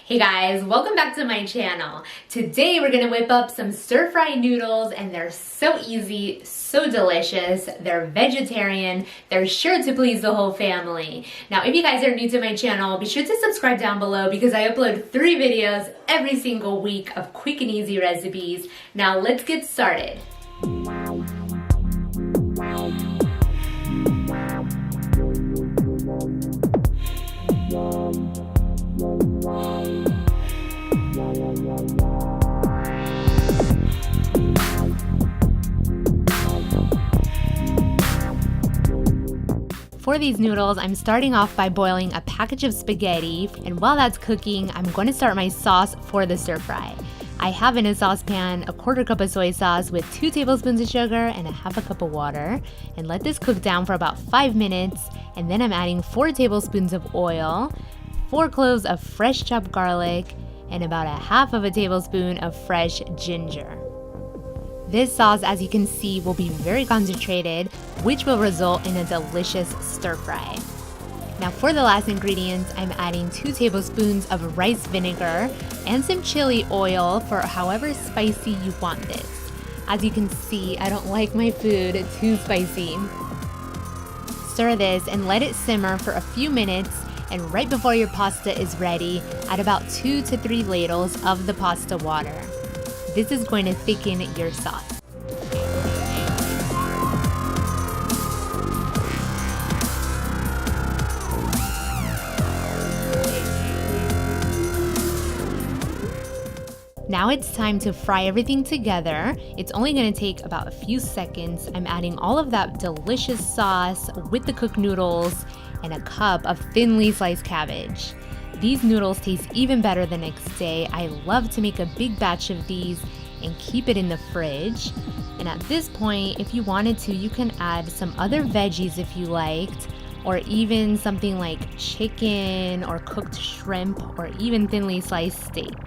Hey guys, welcome back to my channel. Today we're gonna whip up some stir-fry noodles and they're so easy, so delicious. They're vegetarian. They're sure to please the whole family. Now, if you guys are new to my channel, be sure to subscribe down below because I upload 3 videos every single week of quick and easy recipes. Now let's get started. For these noodles, I'm starting off by boiling a package of spaghetti, and while that's cooking, I'm going to start my sauce for the stir fry. I have in a saucepan a 1/4 cup of soy sauce with 2 tablespoons of sugar and a 1/2 cup of water, and let this cook down for about 5 minutes, and then I'm adding 4 tablespoons of oil, 4 cloves of fresh chopped garlic, and about a 1/2 tablespoon of fresh ginger. This sauce, as you can see, will be very concentrated, which will result in a delicious stir fry. Now for the last ingredients, I'm adding 2 tablespoons of rice vinegar and some chili oil for however spicy you want this. As you can see, I don't like my food too spicy. Stir this and let it simmer for a few minutes, and right before your pasta is ready, add about 2 to 3 ladles of the pasta water. This is going to thicken your sauce. Now it's time to fry everything together. It's only going to take about a few seconds. I'm adding all of that delicious sauce with the cooked noodles and a cup of thinly sliced cabbage. These noodles taste even better the next day. I love to make a big batch of these and keep it in the fridge. And at this point, if you wanted to, you can add some other veggies if you liked, or even something like chicken or cooked shrimp or even thinly sliced steak.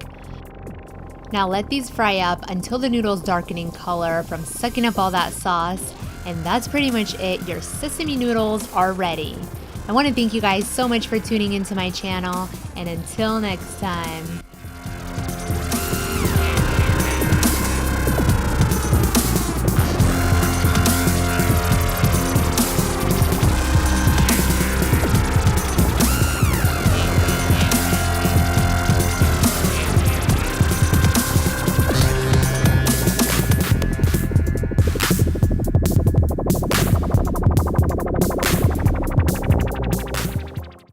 Now let these fry up until the noodles darken in color from sucking up all that sauce, and that's pretty much it. Your sesame noodles are ready. I want to thank you guys so much for tuning into my channel, and until next time.